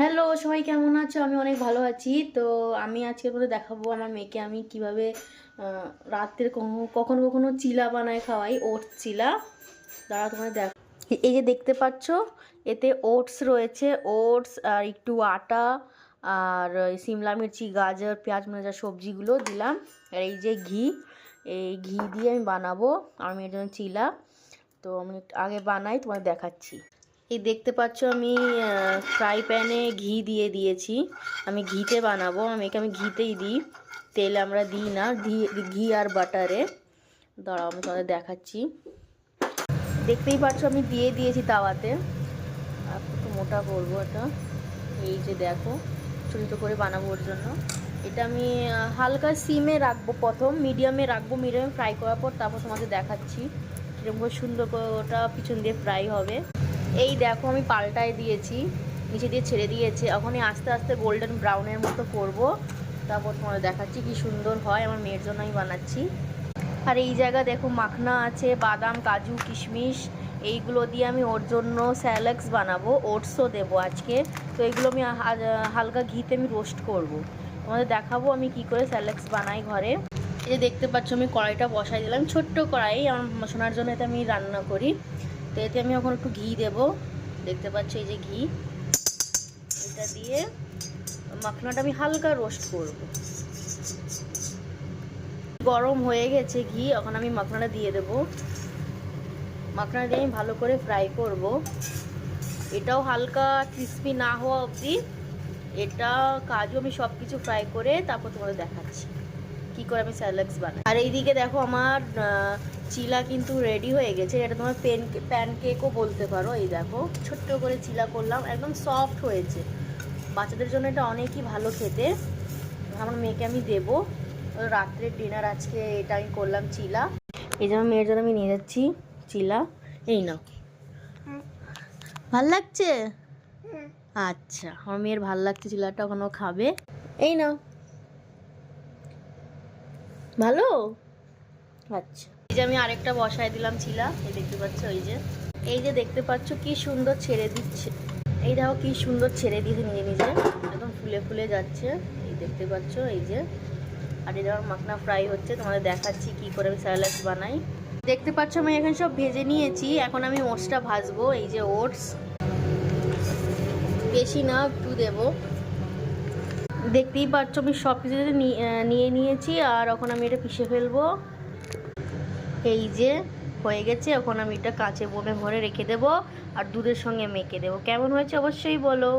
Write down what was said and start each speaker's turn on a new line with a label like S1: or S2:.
S1: Hello, সবাই কেমন আছো? আমি অনেক ভালো আছি। তো আমি আজকের মধ্যে দেখাবো আমার মেয়েকে আমি কিভাবে রাত্রে কখনো কখনো চিলা বানায় খাওয়াই, ওটস চিলা। দাঁড়া তোমাদের দেখ, এই যে দেখতে পাচ্ছ, এতে ওটস রয়েছে, ওটস আর একটু আটা আর সিমলা মির্চি, গাজর, পেঁয়াজ, মানে যা সবজিগুলো দিলাম। আর এই যে ঘি, এই ঘি দিয়ে আমি বানাবো আমার মেয়ের জন্য চিলা। তো আমি আগে বানাই, তোমাদের দেখাচ্ছি। এই দেখতে পাচ্ছ আমি ফ্রাই প্যানে ঘি দিয়ে দিয়েছি। আমি ঘিতে বানাবো, আমি ঘিতেই দিই, তেলে আমরা দিই না, ঘি আর বাটারে। দাঁড়াও আমি তোমাদের দেখাচ্ছি। দেখতেই পাচ্ছ আমি দিয়ে দিয়েছি তাওয়াতে। একটু মোটা করবো এটা, এই যে দেখো, ছোটো ছোটো করে বানাবো ওর জন্য। এটা আমি হালকা সিমে রাখবো, প্রথম মিডিয়ামে রাখবো, মিডিয়ামে ফ্রাই করার পর তারপর তোমাদের দেখাচ্ছি কীরকম সুন্দর করে ওটা পিছন দিয়ে ফ্রাই হবে। এই দেখো আমি পাল্টায় দিয়েছি, নিচে দিয়ে ছেড়ে দিয়েছে, এখনই আস্তে আস্তে গোল্ডেন ব্রাউনের মতো করব, তারপর তোমাদের দেখাচ্ছি কি সুন্দর হয়। আমার মেয়ের জন্য আমি বানাচ্ছি। আর এই জায়গা দেখো মাখনা আছে, বাদাম, কাজু, কিশমিশ, এইগুলো দিয়ে আমি ওর জন্য স্যালাক্স বানাবো, ওটসও দেবো আজকে। তো এইগুলো আমি হালকা ঘিতে আমি রোস্ট করব। তোমাদের দেখাবো আমি কি করে স্যালাক্স বানাই ঘরে। এই যে দেখতে পাচ্ছ আমি কড়াইটা বসাই দিলাম, ছোট্ট কড়াই, আমার সোনার জন্য এটা আমি রান্না করি। তো এতে আমি এখন একটু ঘি দেবো, দেখতে পাচ্ছ এই যে ঘি, এটা দিয়ে মাখনাটা আমি হালকা রোস্ট করব। গরম হয়ে গেছে ঘি, এখন আমি মাখনাটা দিয়ে দেব। মাখনাটা দিয়ে আমি ভালো করে ফ্রাই করব, এটাও হালকা ক্রিস্পি না হওয়া অবধি। এটা কাজু আমি সব কিছু ফ্রাই করে তারপর তোমাদের দেখাচ্ছি কি করে আমি স্যালাক্স বানাই। আর এইদিকে দেখো আমার চিলা কিন্তু রেডি হয়ে গেছে, এটা তোমার প্যানকেকও বলতে পারো। এই দেখো ছোট্ট করে চিলা করলাম, একদম সফট হয়েছে, বাচ্চাদের জন্য এটা অনেকই ভালো খেতে। আমার মেয়েকে আমি দেবো রাত্রের ডিনার, আজকে এটা আমি করলাম চিলা। এই যে আমার মেয়ের জন্য আমি নিয়ে যাচ্ছি চিলা। এই নাও, ভাল লাগছে? আচ্ছা, আমার মেয়ের ভাল লাগছে চিলাটা, ওখানেও খাবে। এই নাও, ভালো? আচ্ছা, এই যে আমি আরেকটা বসায় দিলাম চিলা, এই দেখতে পাচ্ছ, এই যে দেখতে পাচ্ছ কি সুন্দর ছেড়ে দিচ্ছে, এই দেখো কি সুন্দর ছেড়ে দিয়েছে নিজে নিজে, একদম ফুলে ফুলে যাচ্ছে, এই দেখতে পাচ্ছ এই যে। আর এটা আমার মাখনা ফ্রাই হচ্ছে, তোমাদের দেখাচ্ছি কি করে আমি স্যালাড বানাই। দেখতে পাচ্ছ আমি এখানে সব ভেজে নিয়েছি, এখন আমি ওটসটা ভাজবো। এই যে ওটস, বেশি না একটু দেবো। দেখতেই পাচ্ছ আমি সব কিছু নিয়ে নিয়েছি, আর এখন আমি এটা পিষে ফেলবো। এই যে হয়ে গেছে, এখন আমি এটা কাঁচে বোমে ভরে রেখে দেবো আর দুধের সঙ্গে মেখে দেবো। কেমন হয়েছে অবশ্যই বলো।